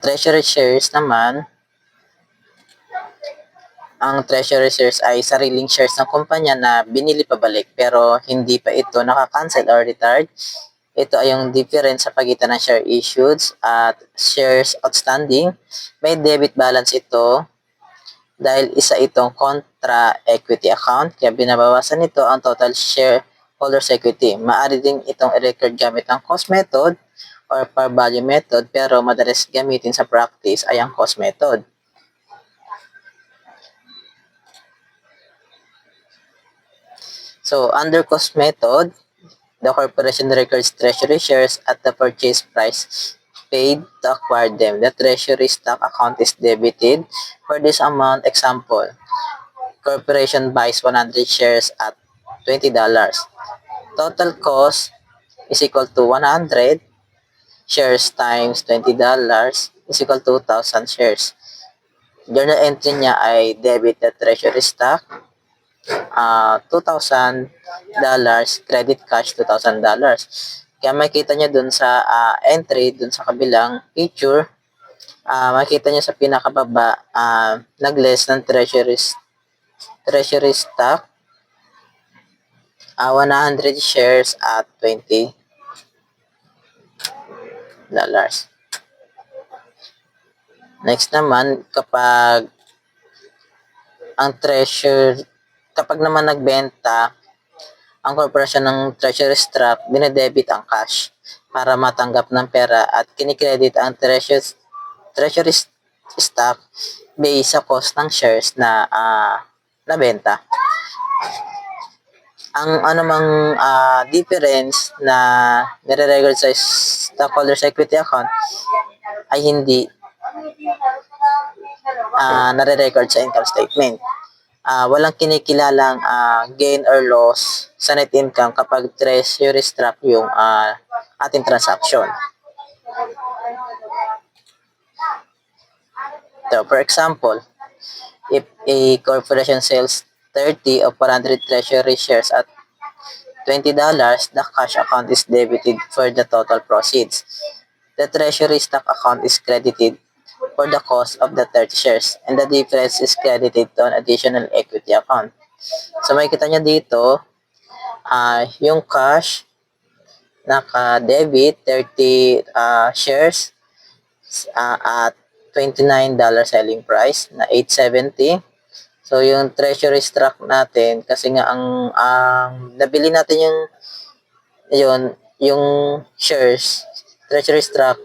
Treasury shares naman, ang treasury shares ay sariling shares ng kumpanya na binili pabalik pero hindi pa ito naka-cancel or retired. Ito ay yung difference sa pagitan ng share issued at shares outstanding. May debit balance ito dahil isa itong contra equity account kaya binabawasan nito ang total shareholders equity. Maaari din itong i-record gamit ang cost method or par value method pero madalas gamitin sa practice ay ang cost method. So, under cost method, the corporation records treasury shares at the purchase price paid to acquire them. The treasury stock account is debited for this amount. Example, corporation buys 100 shares at $20. Total cost is equal to 100 shares times $20 is equal to 1,000 shares. Journal entry niya ay debit the treasury stock, $2,000, credit cash $2,000. Kaya makita nyo dun sa entry, dun sa kabilang picture, makita nyo sa pinakababa, nag-less ng treasury stock, 100 shares at $20. Next naman, kapag naman nagbenta ang korporasyon ng treasury stock, dinedebit ang cash para matanggap ng pera at kinikredit ang treasury stock based sa cost ng shares na nabenta. Ang anumang difference na nire-record sa stockholders equity account ay hindi nare-record sa income statement. Walang kinikilalang gain or loss sa net income kapag treasury stock yung ating transaction. So, for example, if a corporation sells 30 of 400 treasury shares at $20, the cash account is debited for the total proceeds. The treasury stock account is credited for the cost of the 30 shares and the difference is credited to an additional equity account. So makikita nyo dito, yung cash naka-debit 30 shares at $29 selling price na $870. So yung treasury stock natin kasi nga ang nabili natin yung shares treasury stock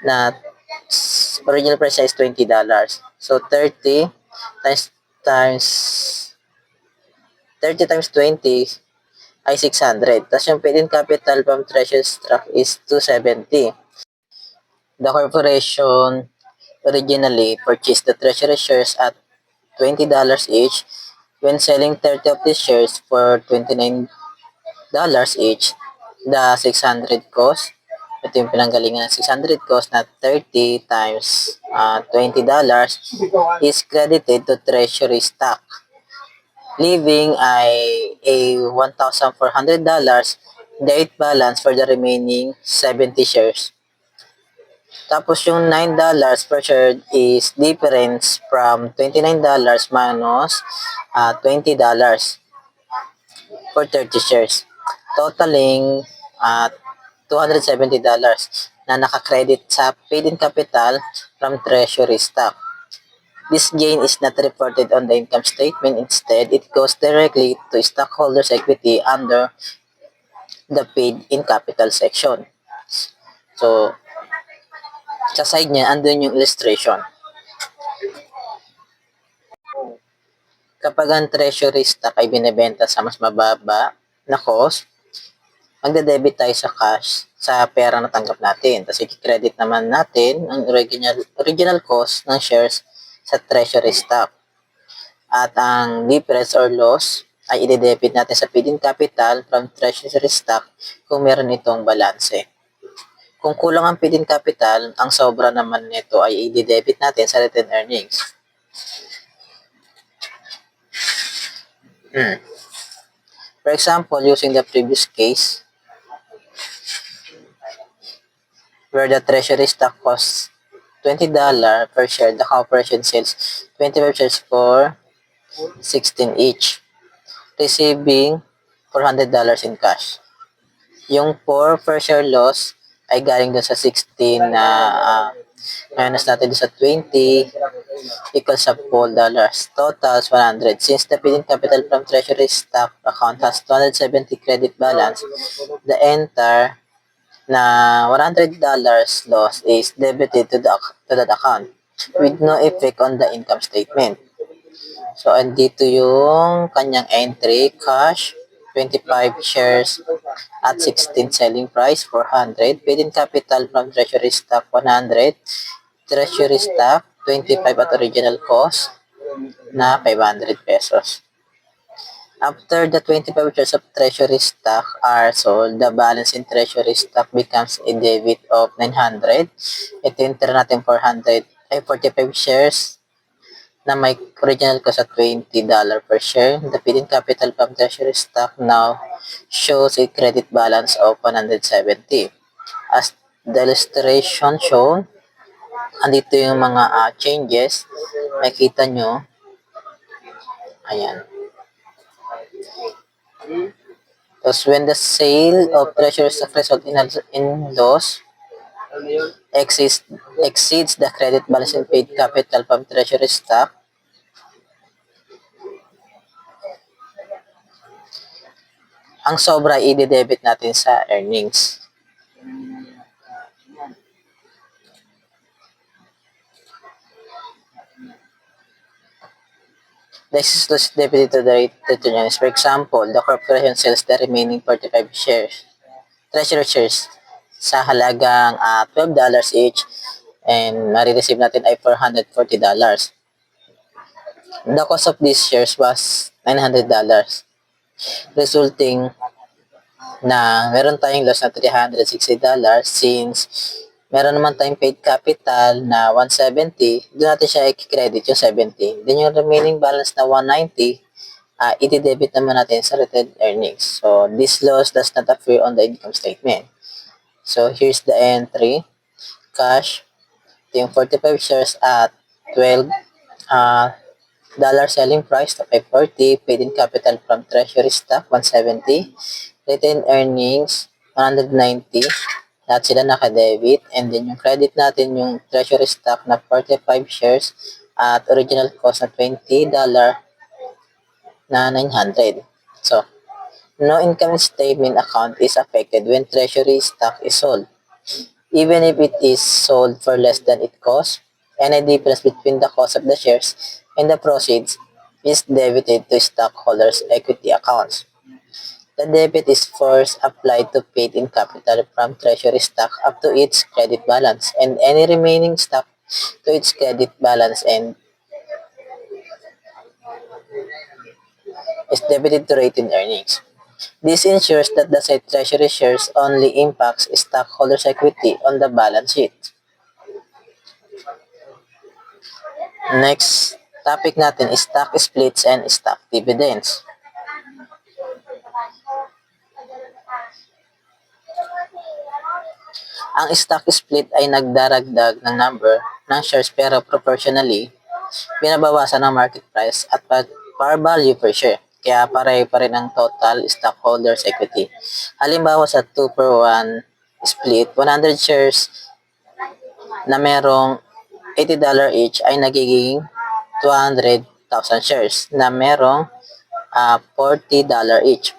na original price is $20. So 30 times 20 ay 600. Tapos yung paid-in capital from treasury stock is 270. The corporation originally purchased the treasury shares at $20 each. When selling 30 of these shares for $29 each, the 600 cost, ito yung pinanggalingan ng 600 cost na 30 times $20 is credited to treasury stock, leaving a $1,400 debit balance for the remaining 70 shares. Tapos yung $9 per share is difference from $29 minus $20 for 30 shares. Totaling $270 na nakakredit sa paid-in capital from treasury stock. This gain is not reported on the income statement. Instead, it goes directly to stockholders' equity under the paid-in capital section. So, sa side niya, andun yung illustration. Kapag ang treasury stock ay binebenta sa mas mababa na cost, magde-debit tayo sa cash sa pera na tanggap natin. Tapos i-credit naman natin ang original cost ng shares sa treasury stock. At ang difference or loss ay i-debit natin sa paid-in capital from treasury stock kung meron itong balanse. Kung kulang ang paid-in capital, ang sobra naman nito ay i-debit natin sa retained earnings. For example, using the previous case, where the treasury stock costs $20 per share, the corporation sells 25 shares for 16 each, receiving $400 in cash. Yung 4 per share loss ay galing dun sa 16 na minus natin dun sa 20 equals sa $4. Totals 100. Since the paid-in capital from treasury stock account has 270 credit balance, the entire na $100 loss is debited to that account with no effect on the income statement. So, andito yung kanyang entry, cash, 25 shares at 16 selling price, 400. Paid-in capital from treasury stock, 100. Treasury stock, 25 at original cost na 500 pesos. After the 25 shares of treasury stock are sold, the balance in treasury stock becomes a debit of 900. Ito enter natin 45 shares na may original cost at $20 per share. The paid-in capital from treasury stock now shows a credit balance of 170. As the illustration shown, andito yung mga changes. Makita nyo. Ayan. Because when the sale of treasury stock result in loss exceeds the credit balance in paid capital from treasury stock, ang sobra i-debit natin sa earnings. The excess loss debited to the return earnings. For example, the corporation sells the remaining 45 shares, treasury shares, sa halagang $12 each, and marireceive natin ay $440. The cost of these shares was $900, resulting na meron tayong loss na $360 since meron naman tayong paid capital na 170, doon natin siya i-credit yung 70. Then yung remaining balance na 190, i-debit naman natin sa retained earnings. So, this loss does not appear on the income statement. So, here's the entry. Cash, yung 45 shares at $12 selling price to 540, paid-in capital from treasury stock 170, retained earnings 190, lahat sila naka-debit, and then yung credit natin yung treasury stock na 45 shares at original cost na $20 na 900. So, no income statement account is affected when treasury stock is sold. Even if it is sold for less than it costs, any difference between the cost of the shares and the proceeds is debited to stockholders' equity accounts. The debit is first applied to paid-in capital from treasury stock up to its credit balance, and any remaining stock to its credit balance and is debited to retained earnings. This ensures that the said treasury shares only impacts stockholders' equity on the balance sheet. Next topic natin is stock splits and stock dividends. Ang stock split ay nagdaragdag ng number ng shares pero proportionally, binabawasan ang market price at par value per share. Kaya pare pa rin ang total stockholders equity. Halimbawa sa 2-for-1 split, 100 shares na merong $80 each ay nagiging 200,000 shares na merong $40 each.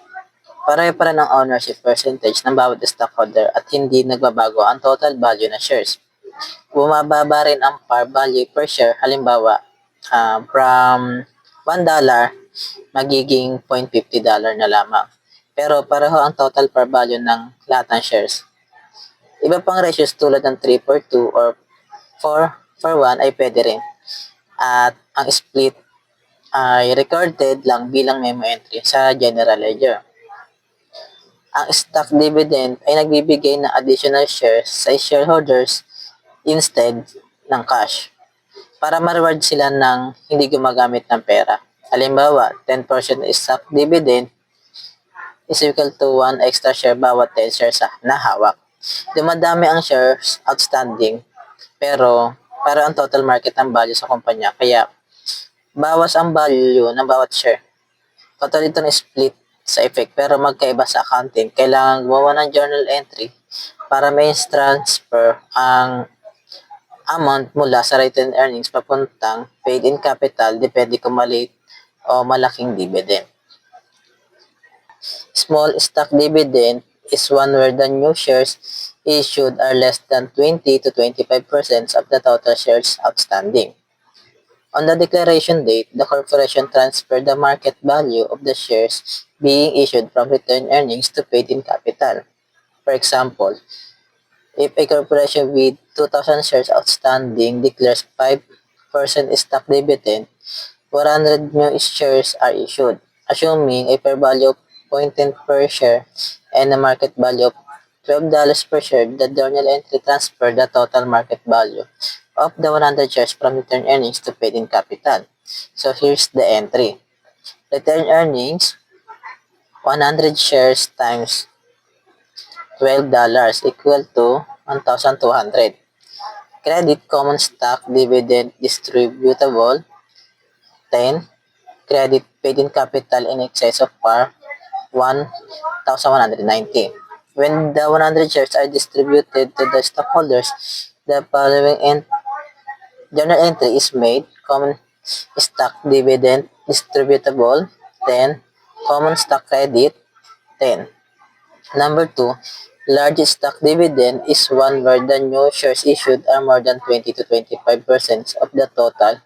Pareho pa rin ang ownership percentage ng bawat stockholder at hindi nagbabago ang total value ng shares. Bumababa rin ang par value per share. Halimbawa, from $1, magiging $0.50 na lamang. Pero pareho ang total par value ng lahat ng shares. Iba pang ratios tulad ng 3-for-2 or 4-for-1 ay pwede rin. At ang split ay recorded lang bilang memo entry sa general ledger. Ang stock dividend ay nagbibigay ng additional shares sa shareholders instead ng cash para ma-reward sila ng hindi gumagamit ng pera. Halimbawa, 10% stock dividend is equal to 1 extra share bawat 10 shares na hawak. Dumadami ang shares outstanding, pero para ang total market ng value sa kumpanya. Kaya, bawas ang value ng bawat share. Total ito na split sa effect, pero magkaiba sa accounting. Kailangan gumawa ng journal entry para may transfer ang amount mula sa retained earnings papuntang paid in capital, depende kung maliit o malaking dividend. Small stock dividend is one where the new shares issued are less than 20 to 25% of the total shares outstanding. On the declaration date, the corporation transferred the market value of the shares being issued from retained earnings to paid in capital. For example, if a corporation with 2,000 shares outstanding declares 5% stock dividend, 100 new shares are issued, assuming a fair value of 0.10 per share and a market value of $12 per share. The journal entry transferred the total market value of the 100 shares from retained earnings to paid in capital. So here's the entry. Retained earnings, 100 shares times $12 equal to 1,200. Credit common stock dividend distributable, 10. Credit paid in capital in excess of par, 1,190. When the 100 shares are distributed to the stockholders, the following journal entry is made. Common stock dividend distributable, 10. Common stock credit, 10. Number 2, large stock dividend is one where the new shares issued are more than 20 to 25% of the total